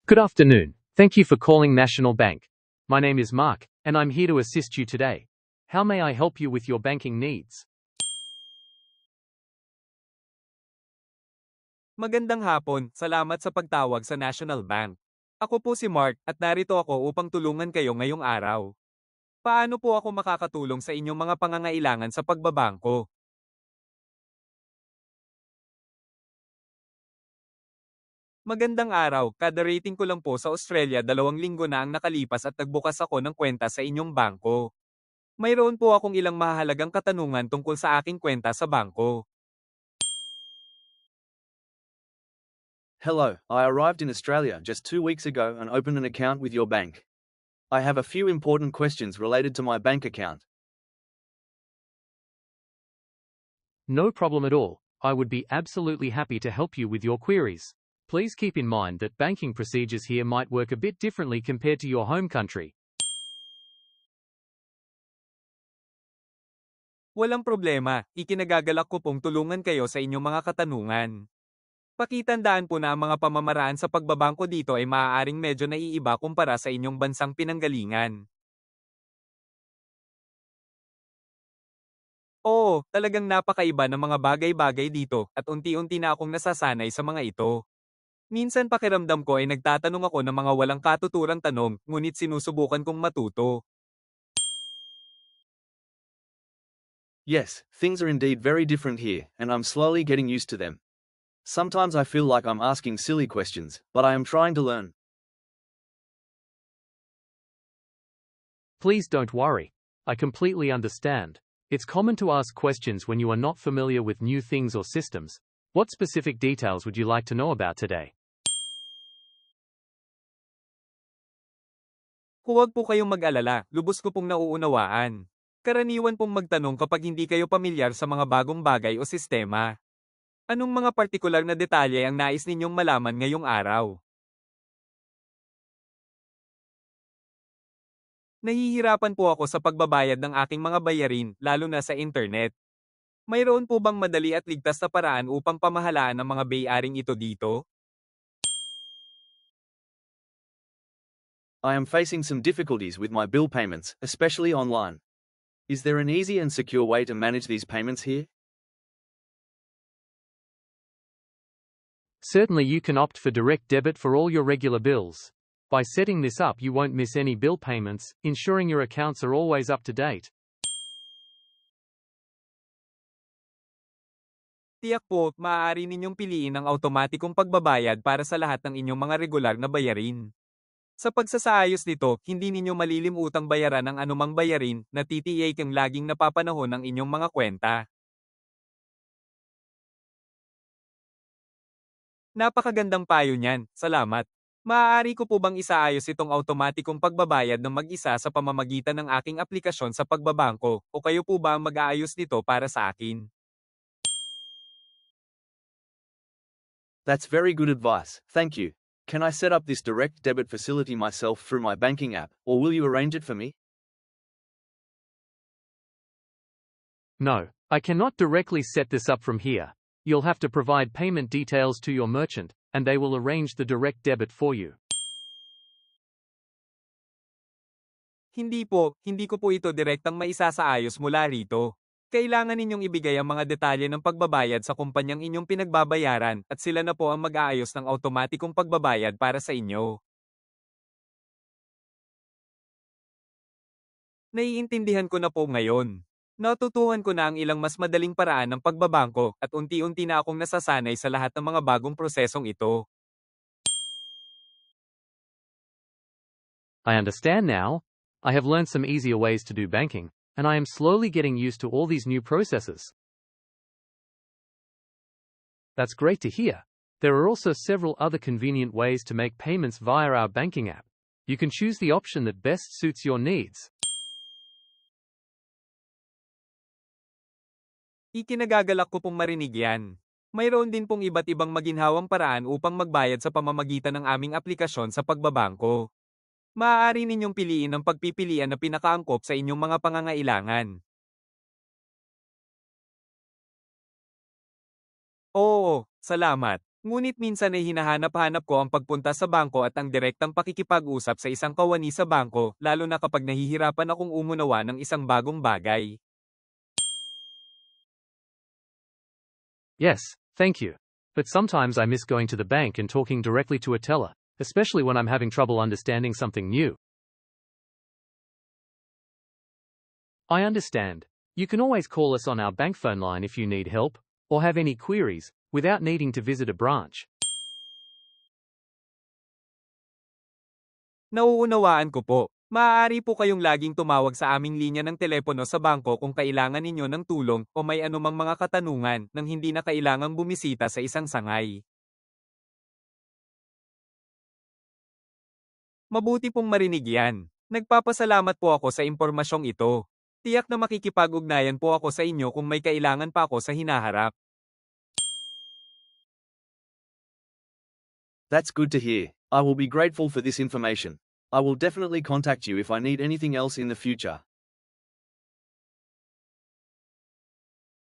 Good afternoon. Thank you for calling National Bank. My name is Mark, and I'm here to assist you today. How may I help you with your banking needs? Magandang hapon, salamat sa pagtawag sa National Bank. Ako po si Mark at narito ako upang tulungan kayo ngayong araw. Paano po ako makakatulong sa inyong mga pangangailangan sa pagbabangko? Magandang araw, kada rating ko lang po sa Australia 2 linggo na ang nakalipas at nagbukas ako ng kwenta sa inyong bangko. Mayroon po akong ilang mahalagang katanungan tungkol sa aking kwenta sa bangko. Hello, I arrived in Australia just 2 weeks ago and opened an account with your bank. I have a few important questions related to my bank account. No problem at all. I would be absolutely happy to help you with your queries. Please keep in mind that banking procedures here might work a bit differently compared to your home country. Walang problema, ikinagagalak ko pong tulungan kayo sa inyong mga katanungan. Pakitandaan po na ang mga pamamaraan sa pagbabangko dito ay maaaring medyo naiiba kumpara sa inyong bansang pinanggalingan. Oo, talagang napakaiba ng mga bagay-bagay dito at unti-unti na akong nasasanay sa mga ito. Minsan pakiramdam ko ay nagtatanong ako ng mga walang katuturang tanong, ngunit sinusubukan kong matuto. Yes, things are indeed very different here, and I'm slowly getting used to them. Sometimes I feel like I'm asking silly questions, but I am trying to learn. Please don't worry. I completely understand. It's common to ask questions when you are not familiar with new things or systems. What specific details would you like to know about today? Huwag po kayong mag-alala, lubos ko pong nauunawaan. Karaniwan pong magtanong kapag hindi kayo pamilyar sa mga bagong bagay o sistema. Anong mga partikular na detalye ang nais ninyong malaman ngayong araw? Nahihirapan po ako sa pagbabayad ng aking mga bayarin, lalo na sa internet. Mayroon po bang madali at ligtas na paraan upang pamahalaan ang mga bayaring ito dito? I am facing some difficulties with my bill payments, especially online. Is there an easy and secure way to manage these payments here? Certainly you can opt for direct debit for all your regular bills. By setting this up, you won't miss any bill payments, ensuring your accounts are always up to date. Tiyak po, maaari ninyong piliin ang automatikong pagbabayad para sa lahat ng inyong mga regular na bayarin. Sa pagsasaayos nito, hindi ninyo malilimutang bayaran ang anumang bayarin na titiyak ang laging napapanahon ng inyong mga kwenta. Napakagandang payo niyan, salamat. Maaari ko po bang isaayos itong automatikong pagbabayad ng mag-isa sa pamamagitan ng aking aplikasyon sa pagbabangko o kayo po ba ang mag-aayos nito para sa akin? That's very good advice, thank you. Can I set up this direct debit facility myself through my banking app, or will you arrange it for me? No, I cannot directly set this up from here. You'll have to provide payment details to your merchant, and they will arrange the direct debit for you. Hindi ko po ito direktang maisasaayos mula rito. Kailangan ninyong ibigay ang mga detalye ng pagbabayad sa kumpanyang inyong pinagbabayaran at sila na po ang mag-aayos ng automatikong pagbabayad para sa inyo. Naiintindihan ko na po ngayon. Natutuhan ko na ang ilang mas madaling paraan ng pagbabangko at unti-unti na akong nasasanay sa lahat ng mga bagong prosesong ito. I understand now. I have learned some easier ways to do banking, and I am slowly getting used to all these new processes. That's great to hear. There are also several other convenient ways to make payments via our banking app. You can choose the option that best suits your needs. Ikinagagalak ko pong marinig yan. Mayroon din pong iba't ibang maginhawang paraan upang magbayad sa pamamagitan ng aming aplikasyon sa pagbabangko. Maaari ninyong piliin ang pagpipilian na pinakaangkop sa inyong mga pangangailangan. Oo, salamat. Ngunit minsan ay hinahanap-hanap ko ang pagpunta sa bangko at ang direktang pakikipag-usap sa isang kawani sa bangko, lalo na kapag nahihirapan akong umunawa ng isang bagong bagay. Yes, thank you. But sometimes I miss going to the bank and talking directly to a teller, especially when I'm having trouble understanding something new. I understand. You can always call us on our bank phone line if you need help, or have any queries, without needing to visit a branch. Nauunawaan ko po. Maaari po kayong laging tumawag sa aming linya ng telepono sa bangko kung kailangan ninyo ng tulong o may anumang mga katanungan nang hindi na kailangang bumisita sa isang sangay. Mabuti pong marinig yan. Nagpapasalamat po ako sa impormasyong ito. Tiyak na makikipag-ugnayan po ako sa inyo kung may kailangan pa ako sa hinaharap. That's good to hear. I will be grateful for this information. I will definitely contact you if I need anything else in the future.